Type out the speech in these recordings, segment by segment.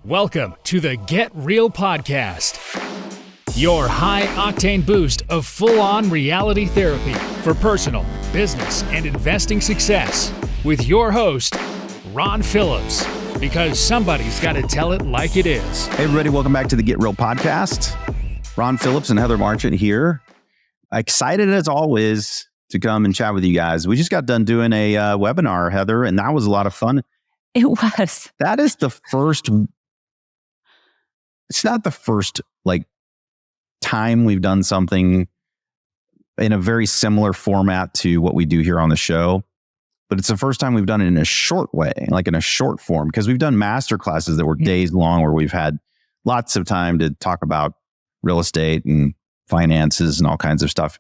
Welcome to the Get Real Podcast, your high-octane boost of full-on reality therapy for personal, business, and investing success with your host, Ron Phillips, because somebody's got to tell it like it is. Hey, everybody. Welcome back to the Get Real Podcast. Ron Phillips and Heather Marchant here. Excited as always to come and chat with you guys. We just got done doing a webinar, Heather, and that was a lot of fun. It was. That is the first... It's not the first time we've done something in a very similar format to what we do here on the show, but it's the first time we've done it in a short way, like in a short form, because we've done master classes that were days long where we've had lots of time to talk about real estate and finances and all kinds of stuff.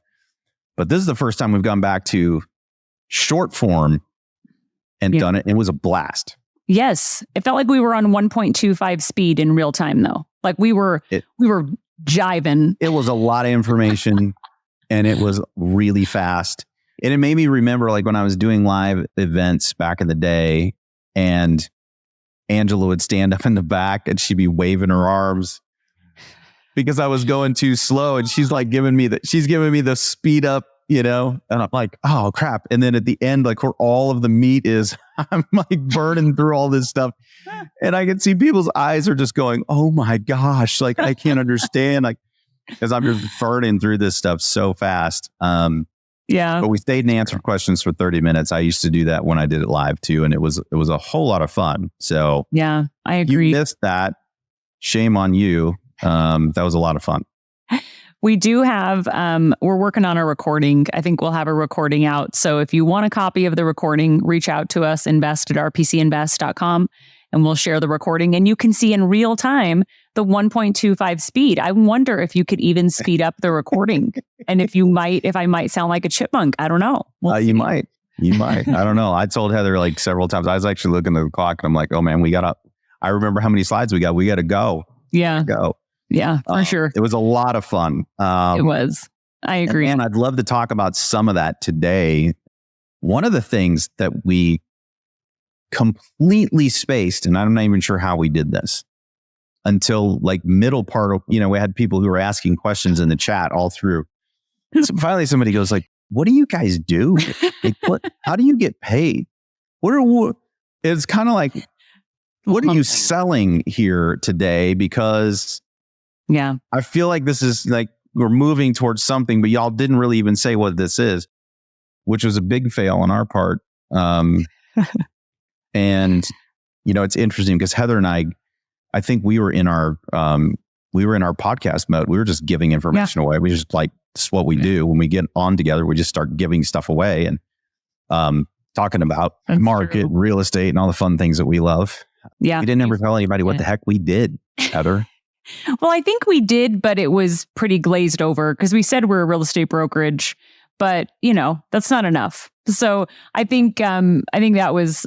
But this is the first time we've gone back to short form and done it. It was a blast. Yes. It felt like we were on 1.25 speed in real time, though. Like we were jiving. It was a lot of information and it was really fast. And it made me remember when I was doing live events back in the day and Angela would stand up in the back and she'd be waving her arms because I was going too slow. And she's giving me the speed up, and I'm like, oh crap. And then at the end, where all of the meat is, I'm burning through all this stuff. And I can see people's eyes are just going, oh my gosh, I can't understand, because I'm just burning through this stuff so fast. But we stayed and answered questions for 30 minutes. I used to do that when I did it live too. And it was a whole lot of fun. So yeah, I agree. You missed that. Shame on you. That was a lot of fun. We do have, we're working on a recording. I think we'll have a recording out. So if you want a copy of the recording, reach out to us, invest@rpcinvest.com, and we'll share the recording. And you can see in real time the 1.25 speed. I wonder if you could even speed up the recording. And if I might sound like a chipmunk. I don't know. You might. I don't know. I told Heather several times. I was actually looking at the clock and I'm like, oh man, I remember how many slides we got. We got to go. Yeah. Go. Yeah, for sure. It was a lot of fun. It was. I agree. And I'd love to talk about some of that today. One of the things that we completely spaced, and I'm not even sure how we did this, until middle part of, we had people who were asking questions in the chat all through. So finally, somebody goes what do you guys do? How do you get paid? It's kind of what are you selling here today? Because I feel like this is we're moving towards something, but y'all didn't really even say what this is, which was a big fail on our part. And it's interesting because Heather and I think we were in our podcast mode. We were just giving information away. We just this is what we do when we get on together. We just start giving stuff away and talking about market, real estate, and all the fun things that we love. Yeah, we didn't ever tell anybody what the heck we did, Heather. Well, I think we did, but it was pretty glazed over because we said we're a real estate brokerage, but that's not enough. So I think it was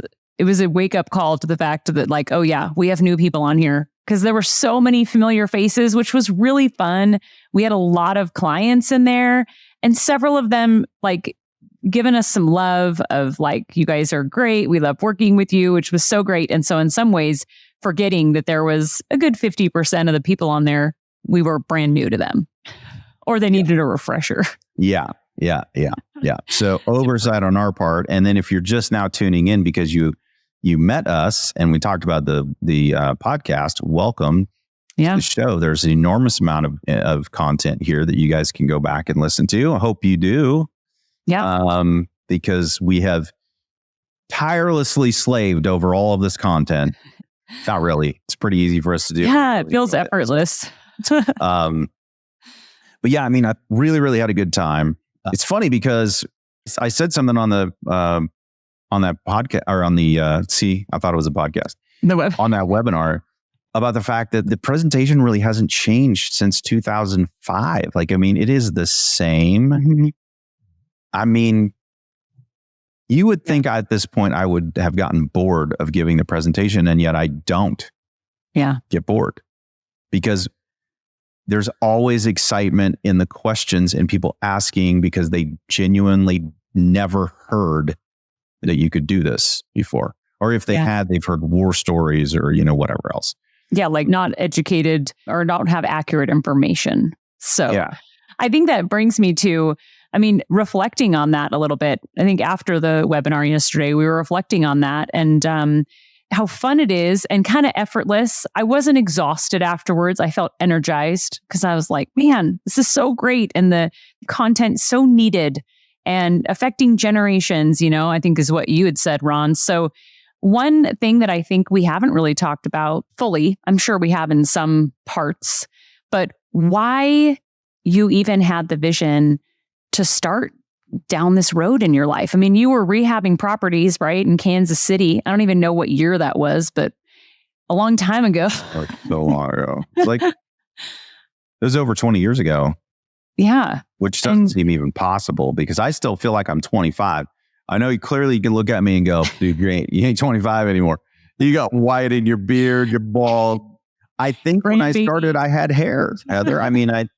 a wake up call to the fact that oh yeah, we have new people on here, because there were so many familiar faces, which was really fun. We had a lot of clients in there, and several of them giving us some love of you guys are great. We love working with you, which was so great. And so in some ways, forgetting that there was a good 50% of the people on there, we were brand new to them, or they needed a refresher. Yeah. So oversight on our part. And then if you're just now tuning in because you met us and we talked about the podcast, welcome to the show. There's an enormous amount of content here that you guys can go back and listen to. I hope you do. Yeah. Because we have tirelessly slaved over all of this content. Not really. It's pretty easy for us to do. Yeah, it feels effortless. But yeah, I really, really had a good time. It's funny because I said something on that podcast or on the I thought it was a podcast. On that webinar about the fact that the presentation really hasn't changed since 2005. It is the same. You would think at this point I would have gotten bored of giving the presentation, and yet I don't get bored, because there's always excitement in the questions and people asking because they genuinely never heard that you could do this before. Or if they had, they've heard war stories or, whatever else. Yeah, like not educated or don't have accurate information. So Yeah. I think that brings me to, reflecting on that a little bit. I think after the webinar yesterday, we were reflecting on that and how fun it is and kind of effortless. I wasn't exhausted afterwards. I felt energized because I was like, man, this is so great. And the content so needed and affecting generations, I think is what you had said, Ron. So one thing that I think we haven't really talked about fully, I'm sure we have in some parts, but why you even had the vision to start down this road in your life. You were rehabbing properties, right, in Kansas City. I don't even know what year that was, but a long time ago. Like so long ago. Like it was over 20 years ago. Yeah. Which doesn't seem even possible because I still feel like I'm 25. I know you clearly can look at me and go, dude, you ain't 25 anymore. You got white in your beard, you're bald. I think when I started, I had hair, Heather. I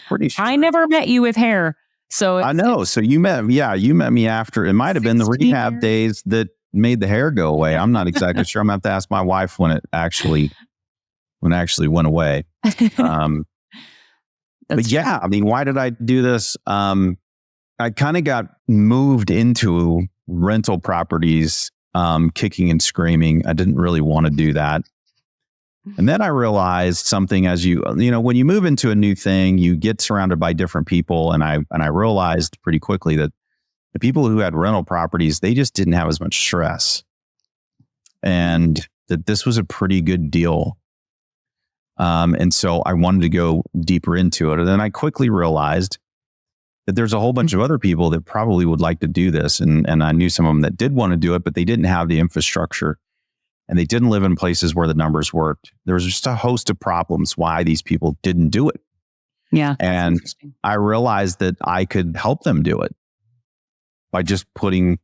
pretty sure. I never met you with hair. So I know. So you met me after. It might have been the rehab days that made the hair go away. I'm not exactly sure. I'm gonna have to ask my wife when it actually went away. But yeah, why did I do this? I kind of got moved into rental properties, kicking and screaming. I didn't really want to do that. And then I realized something when you move into a new thing, you get surrounded by different people. And I realized pretty quickly that the people who had rental properties, they just didn't have as much stress. And that this was a pretty good deal. And so I wanted to go deeper into it. And then I quickly realized that there's a whole bunch of other people that probably would like to do this. And I knew some of them that did want to do it, but they didn't have the infrastructure and they didn't live in places where the numbers worked. There was just a host of problems why these people didn't do it. Yeah. And I realized that I could help them do it by just putting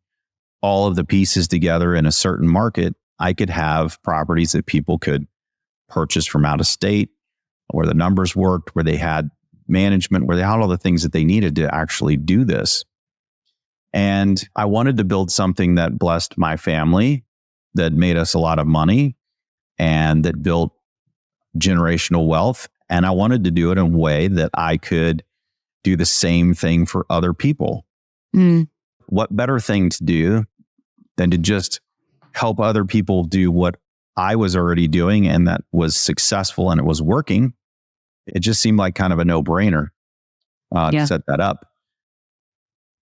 all of the pieces together in a certain market. I could have properties that people could purchase from out of state, where the numbers worked, where they had management, where they had all the things that they needed to actually do this. And I wanted to build something that blessed my family, that made us a lot of money, and that built generational wealth. And I wanted to do it in a way that I could do the same thing for other people. What better thing to do than to just help other people do what I was already doing and that was successful and it was working? It just seemed like kind of a no-brainer to set that up.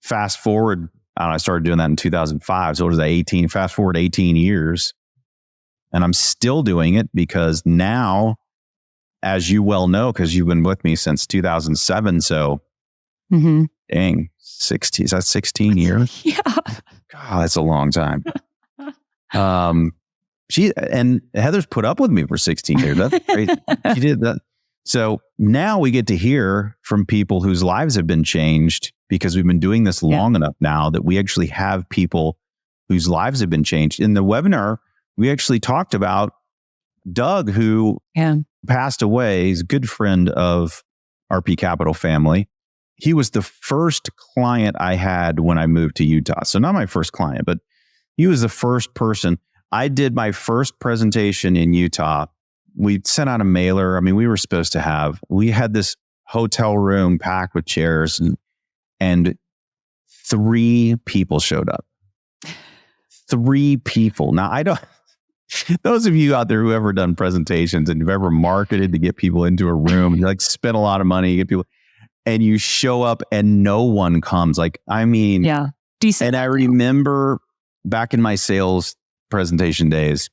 Fast forward, I started doing that in 2005. So what is that, 18? Fast forward 18 years. And I'm still doing it because now, as you well know, because you've been with me since 2007. So dang, 16, is that 16 years? Yeah. God, that's a long time. And Heather's put up with me for 16 years. That's crazy. She did that. So now we get to hear from people whose lives have been changed because we've been doing this long enough now that we actually have people whose lives have been changed. In the webinar, we actually talked about Doug, who passed away. He's a good friend of RP Capital family. He was the first client I had when I moved to Utah. So not my first client, but he was the first person. I did my first presentation in Utah. We sent out a mailer. We were supposed to we had this hotel room packed with chairs and 3 people showed up. 3 people. Now, those of you out there who have ever done presentations and you've ever marketed to get people into a room, and you spend a lot of money to get people, and you show up and no one comes. Decent. And I remember back in my sales presentation days,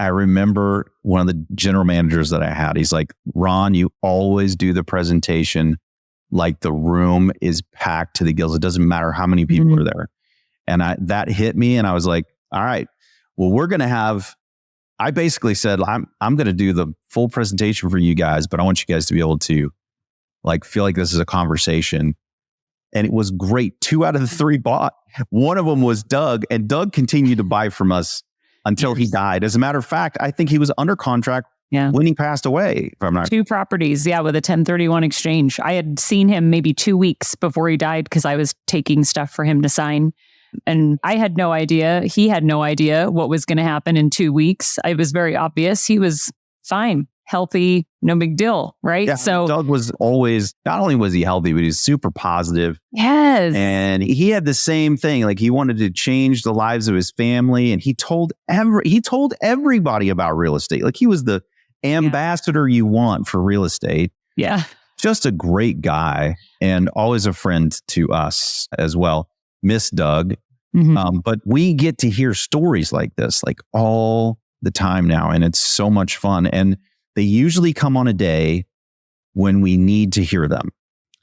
I remember one of the general managers that I had, he's like, Ron, you always do the presentation like the room is packed to the gills. It doesn't matter how many people are there. And that hit me. And I was like, all right, well, we're going to I basically said, I'm going to do the full presentation for you guys, but I want you guys to be able to feel like this is a conversation. And it was great. 2 out of the 3 bought. One of them was Doug, and Doug continued to buy from us until he died. As a matter of fact, I think he was under contract when he passed away. If I'm not 2 properties, with a 1031 exchange. I had seen him maybe 2 weeks before he died because I was taking stuff for him to sign. And I had no idea. He had no idea what was going to happen in 2 weeks. It was very obvious. He was fine, healthy, no big deal, right? Yeah, So Doug was always, not only was he healthy, but he's super positive. yes. And he had the same thing. Like he wanted to change the lives of his family. And he told everybody about real estate. Like he was the ambassador you want for real estate. Yeah. Just a great guy and always a friend to us as well. Miss Doug. Mhm. But we get to hear stories like this, like all the time now. And it's so much fun. And they usually come on a day when we need to hear them.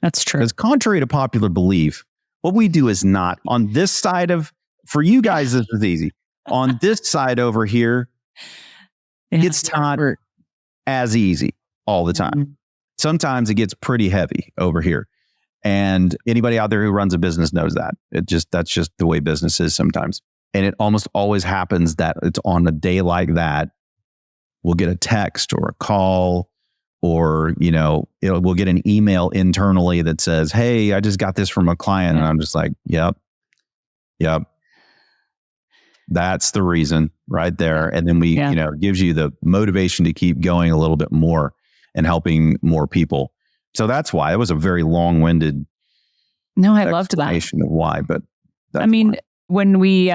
That's true. Because contrary to popular belief, what we do is not on this side of, for you guys, this is easy. On this side over here, it's not as easy all the time. Mhm. Sometimes it gets pretty heavy over here. And anybody out there who runs a business knows that. That's just the way business is sometimes. And it almost always happens that it's on a day like that, we'll get a text or a call, or, we'll get an email internally that says, hey, I just got this from a client. And I'm just like, yep. That's the reason right there. And then it gives you the motivation to keep going a little bit more and helping more people. So that's why it was a very long-winded I loved that explanation of why. But when we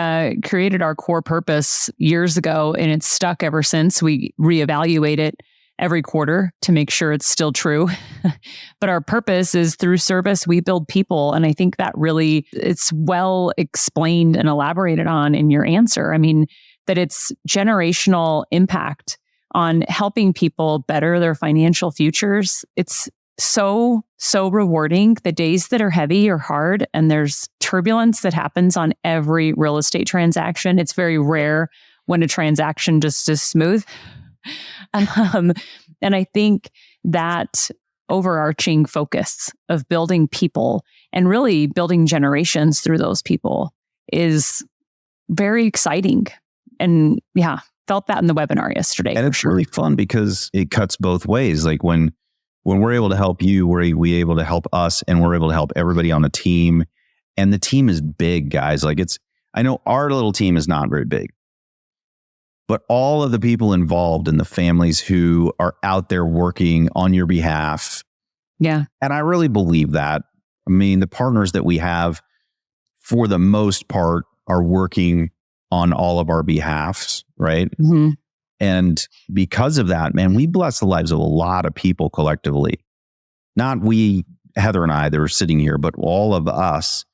created our core purpose years ago, and it's stuck ever since, we reevaluate it every quarter to make sure it's still true. But our purpose is through service, we build people. And I think that really, it's well explained and elaborated on in your answer. I mean, that it's generational impact on helping people better their financial futures. It's so rewarding. The days that are heavy or hard, and there's turbulence that happens on every real estate transaction. It's very rare when a transaction just is smooth. And I think that overarching focus of building people and really building generations through those people is very exciting. And felt that in the webinar yesterday. And it's really fun because it cuts both ways. Like when we're able to help you, we're able to help us, and we're able to help everybody on the team. And the team is big, guys. Like I know our little team is not very big, but all of the people involved and the families who are out there working on your behalf. Yeah. And I really believe that. I mean, the partners that we have, for the most part, are working on all of our behalfs, right? Mm-hmm. And because of that, man, we bless the lives of a lot of people collectively. Not we, Heather and I, that are sitting here, but all of us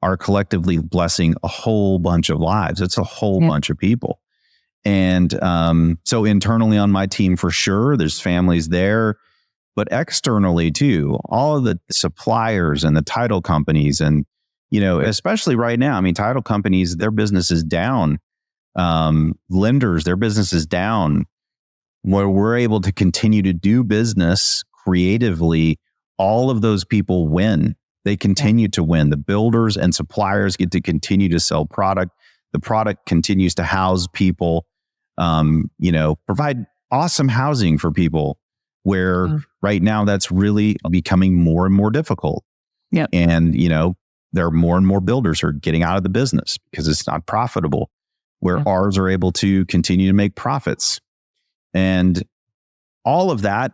are collectively blessing a whole bunch of lives. It's a whole bunch of people. And so internally on my team, for sure, there's families there, but externally too, all of the suppliers and the title companies, and, especially right now, I mean, title companies, their business is down. Lenders, their business is down. Where we're able to continue to do business creatively, all of those people win. They continue to win. The builders and suppliers get to continue to sell product. The product continues to house people, provide awesome housing for people, where right now that's really becoming more and more difficult. Yeah. And, there are more and more builders who are getting out of the business because it's not profitable, where ours are able to continue to make profits. And all of that,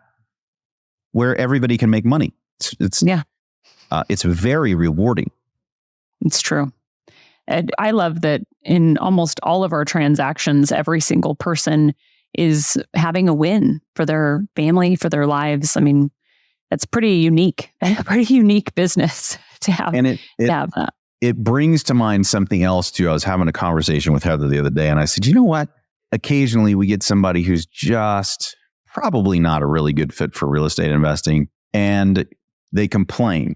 where everybody can make money. It's very rewarding. It's true. And I love that in almost all of our transactions, every single person is having a win for their family, for their lives. I mean, that's pretty unique, a pretty unique business to have, and to have that. It brings to mind something else too. I was having a conversation with Heather the other day, and I said, you know what? Occasionally we get somebody who's just probably not a really good fit for real estate investing, and they complain.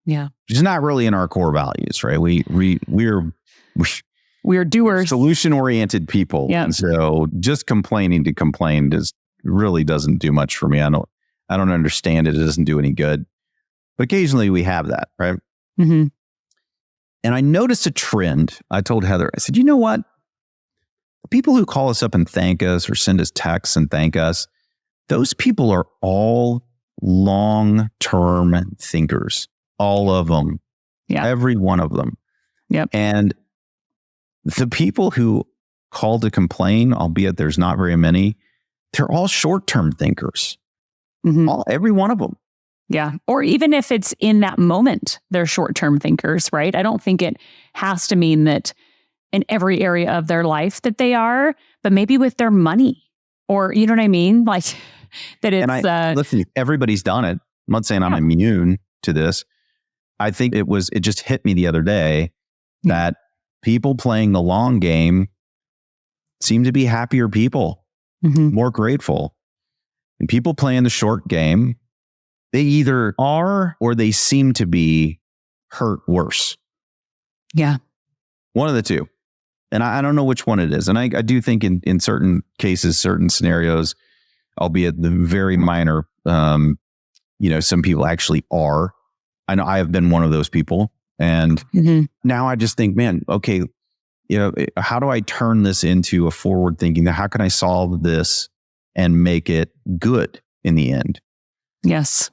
Yeah. Which is not really in our core values, right? We're doers, solution-oriented people. Yeah. And so just complaining to complain really doesn't do much for me. I don't understand it. It doesn't do any good. But occasionally we have that, right? Mm-hmm. And I noticed a trend. I told Heather, I said, you know what? The people who call us up and thank us or send us texts and thank us, those people are all long-term thinkers. All of them. Yeah. Every one of them. Yep. And the people who call to complain, albeit there's not very many, they're all short-term thinkers. Mhm. Every one of them. Yeah. Or even if it's in that moment, they're short-term thinkers, right? I don't think it has to mean that in every area of their life that they are, but maybe with their money, or you know what I mean? Like that it's, And listen, everybody's done it. I'm not saying I'm immune to this. I think it just hit me the other day that people playing the long game seem to be happier people, more grateful. And people playing the short game, they either are or they seem to be hurt worse. Yeah. One of the two. And I don't know which one it is. And I do think in certain cases, certain scenarios, albeit the very minor, some people actually are. I know I have been one of those people. And now I just think, man, okay, how do I turn this into a forward thinking? How can I solve this and make it good in the end? Yes.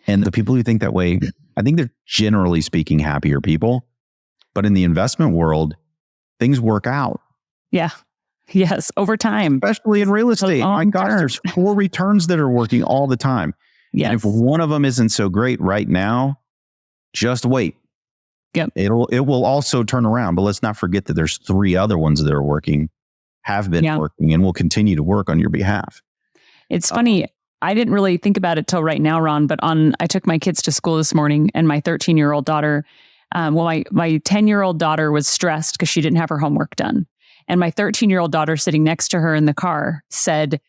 And the people who think that way, I think they're generally speaking happier people. But in the investment world, things work out. Yeah. Yes. Over time. Especially in real estate. My gosh, there's 4 returns that are working all the time. Yes. And if one of them isn't so great right now, just wait. Yep. It will also turn around. But let's not forget that there's 3 other ones that are working, have been working, and will continue to work on your behalf. It's funny. I didn't really think about it till right now, Ron, but I took my kids to school this morning, and my 13-year-old daughter, my 10-year-old daughter was stressed because she didn't have her homework done. And my 13-year-old daughter sitting next to her in the car said,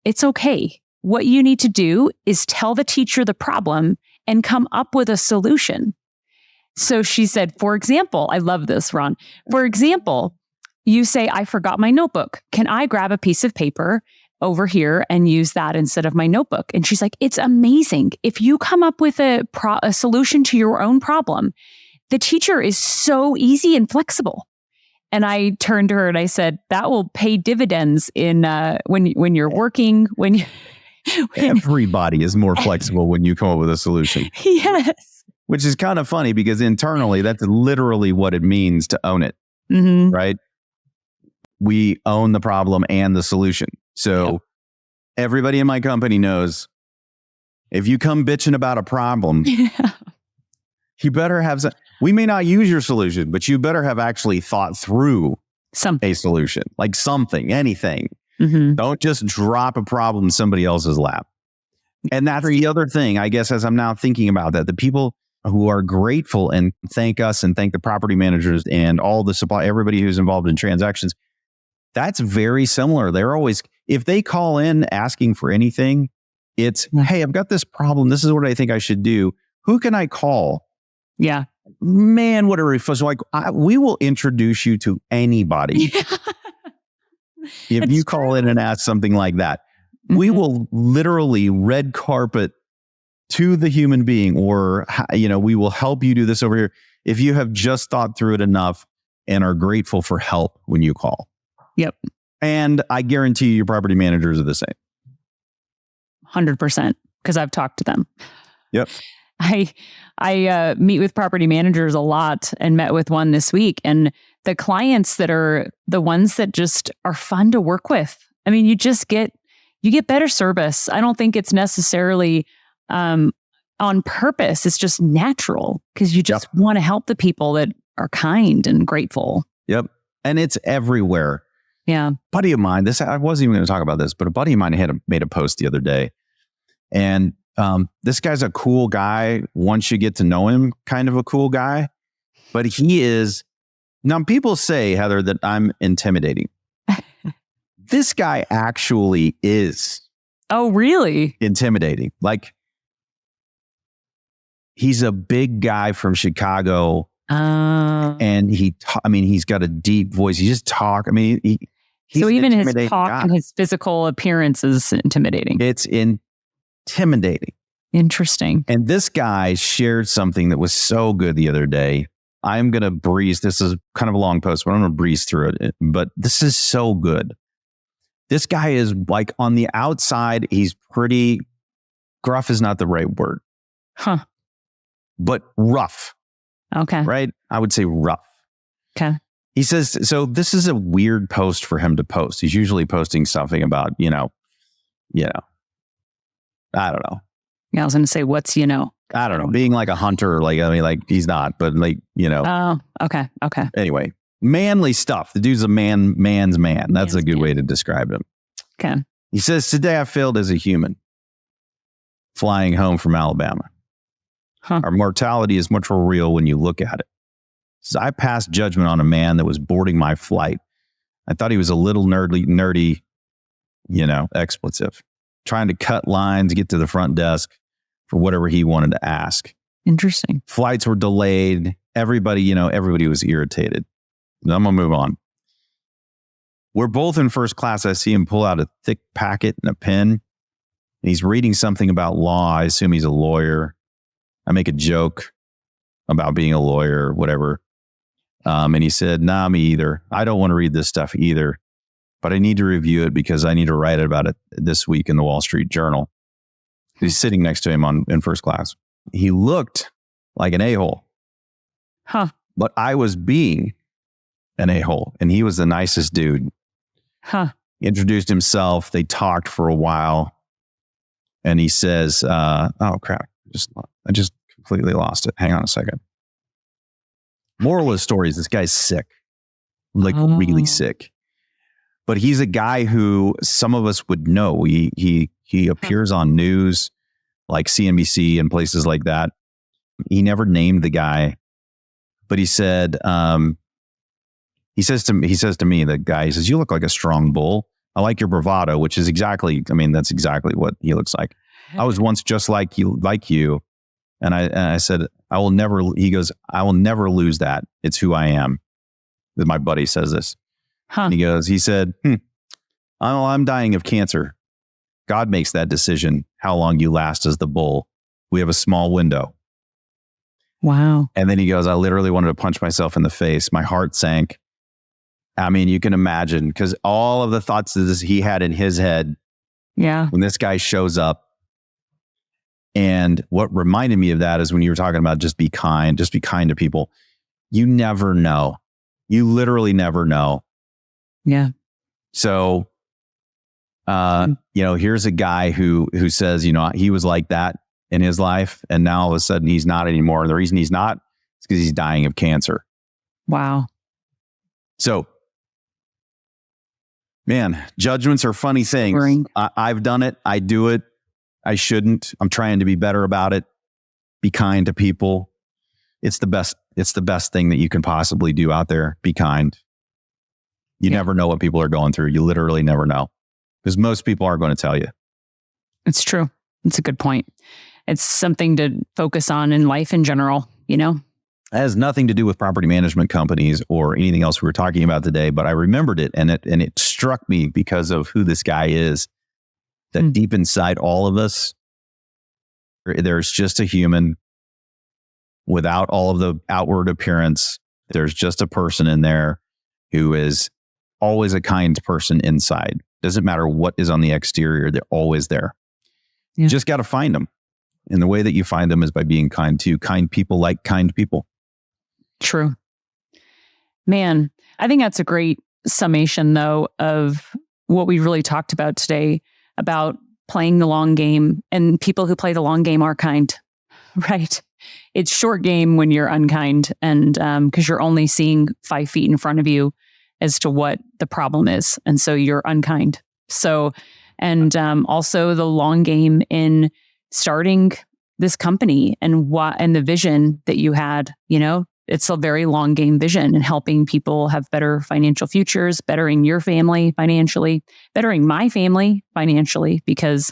"It's okay. What you need to do is tell the teacher the problem and come up with a solution." So she said, for example, I love this, Ron. For example, you say, "I forgot my notebook. Can I grab a piece of paper over here and use that instead of my notebook?" And she's like, "It's amazing. If you come up with a solution to your own problem, the teacher is so easy and flexible." And I turned to her and I said, "That will pay dividends in when you're working, when everybody is more flexible when you come up with a solution." Yes. Which is kind of funny because internally, that's literally what it means to own it, right? We own the problem and the solution. So everybody in my company knows if you come bitching about a problem, you better have we may not use your solution, but you better have actually thought through a solution, like something, anything. Don't just drop a problem in somebody else's lap. And that's the other thing, I guess, as I'm now thinking about that, the people who are grateful and thank us and thank the property managers and all the everybody who's involved in transactions, that's very similar. They're always, if they call in asking for anything, it's, "Hey, I've got this problem. This is what I think I should do. Who can I call?" Yeah. Man, what a relief. So like, we will introduce you to anybody. If you call in and ask something like that, we will literally red carpet to the human being, or, we will help you do this over here if you have just thought through it enough and are grateful for help when you call. Yep. And I guarantee you your property managers are the same. 100%, because I've talked to them. Yep. I meet with property managers a lot and met with one this week. And the clients that are the ones that just are fun to work with. I mean, you get better service. I don't think it's necessarily on purpose. It's just natural because you just want to help the people that are kind and grateful. Yep. And it's everywhere. Yeah. A buddy of mine, I wasn't even going to talk about this, but a buddy of mine made a post the other day. And this guy's a cool guy. Once you get to know him, kind of a cool guy. But he is, now people say, Heather, that I'm intimidating. This guy actually is. Oh, really? Intimidating. Like, he's a big guy from Chicago. And he's got a deep voice. He just talk. I mean, he's so even his talk guy. And his physical appearance is intimidating. It's intimidating. Interesting. And this guy shared something that was so good the other day. I'm going to breeze. This is kind of a long post, but I'm going to breeze through it. But this is so good. This guy is like, on the outside, he's pretty gruff is not the right word. Huh. But rough. Okay. Right? I would say rough. Okay. He says, so this is a weird post for him to post. He's usually posting something about, I don't know. Yeah, I was going to say, what's, I don't know. Being like a hunter, like he's not, but Oh, okay. Anyway, manly stuff. The dude's a man's man. That's a good way to describe him. Okay. He says, today I failed as a human flying home from Alabama. Huh. Our mortality is much more real when you look at it. So I passed judgment on a man that was boarding my flight. I thought he was a little nerdy, expletive, trying to cut lines, get to the front desk for whatever he wanted to ask. Interesting. Flights were delayed. Everybody was irritated. I'm going to move on. We're both in first class. I see him pull out a thick packet and a pen. He's reading something about law. I assume he's a lawyer. I make a joke about being a lawyer or whatever. And he said, nah, me either. I don't want to read this stuff either, but I need to review it because I need to write about it this week in the Wall Street Journal. He's sitting next to him in first class. He looked like an a-hole. Huh. But I was being an a-hole, and he was the nicest dude. Huh. He introduced himself. They talked for a while. And he says, oh, crap. I just completely lost it. Hang on a second. Moral of the story is this guy's sick, really sick. But he's a guy who some of us would know. He appears on news like CNBC and places like that. He never named the guy, but he said, he says to me, the guy, he says, you look like a strong bull. I like your bravado, which is that's exactly what he looks like. I was once just like you. And I said, he goes, I will never lose that. It's who I am. My buddy says this. Huh. And he said, I'm dying of cancer. God makes that decision, how long you last as the bull. We have a small window. Wow. And then he goes, I literally wanted to punch myself in the face. My heart sank. I mean, you can imagine, because all of the thoughts that he had in his head when this guy shows up. And what reminded me of that is when you were talking about just be kind to people. You never know. You literally never know. Yeah. So, here's a guy who says, he was like that in his life, and now all of a sudden he's not anymore. And the reason he's not is because he's dying of cancer. Wow. So, man, judgments are funny things. I've done it. I do it. I shouldn't. I'm trying to be better about it. Be kind to people. It's the best thing that you can possibly do out there. Be kind. You never know what people are going through. You literally never know, because most people aren't going to tell you. It's true. It's a good point. It's something to focus on in life in general, It has nothing to do with property management companies or anything else we were talking about today, but I remembered it and it struck me because of who this guy is. That deep inside all of us, there's just a human without all of the outward appearance. There's just a person in there who is always a kind person inside. Doesn't matter what is on the exterior, they're always there. Yeah. You just got to find them. And the way that you find them is by being kind to kind people like kind people. True. Man, I think that's a great summation, though, of what we really talked about today, about playing the long game, and people who play the long game are kind, right? It's short game when you're unkind, and because you're only seeing 5 feet in front of you as to what the problem is. And so you're unkind. So, and also the long game in starting this company and the vision that you had, it's a very long game vision, and helping people have better financial futures, bettering your family financially, bettering my family financially because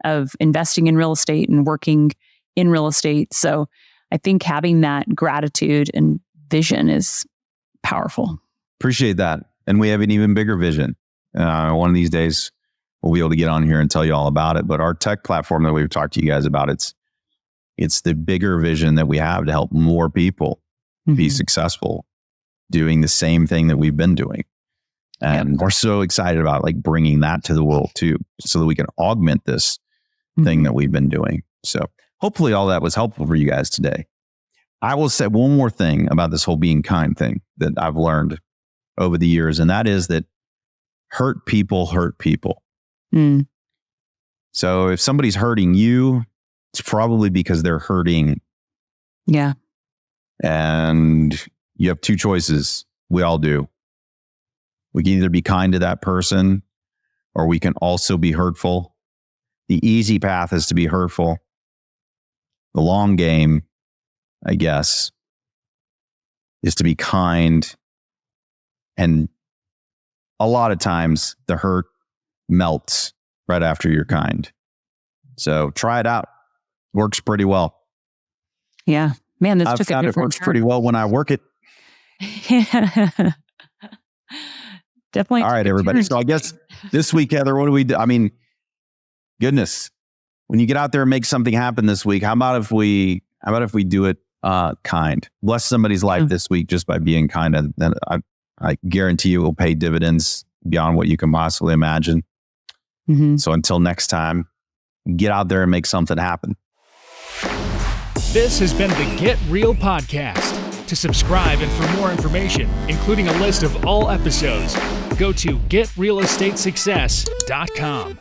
of investing in real estate and working in real estate. So I think having that gratitude and vision is powerful. Appreciate that. And we have an even bigger vision. One of these days, we'll be able to get on here and tell you all about it. But our tech platform that we've talked to you guys about, it's the bigger vision that we have to help more people be successful doing the same thing that we've been doing. And we're so excited about bringing that to the world too, so that we can augment this thing that we've been doing. So hopefully all that was helpful for you guys today. I will say one more thing about this whole being kind thing that I've learned over the years. And that is that hurt people hurt people. So if somebody's hurting you, it's probably because they're hurting. Yeah. And you have two choices. We all do. We can either be kind to that person or we can also be hurtful. The easy path is to be hurtful. The long game, I guess, is to be kind. And a lot of times the hurt melts right after you're kind. So try it out. Works pretty well. Yeah. Man, this I've took a found it different works turn. pretty well when I work it. Definitely. All right, everybody. So I guess this week, Heather, what do we do? I mean, goodness, when you get out there and make something happen this week, how about if we do it kind? Bless somebody's life this week just by being kind. And then I guarantee you it will pay dividends beyond what you can possibly imagine. Mm-hmm. So until next time, get out there and make something happen. This has been the Get Real Podcast. To subscribe and for more information, including a list of all episodes, go to getrealestatesuccess.com.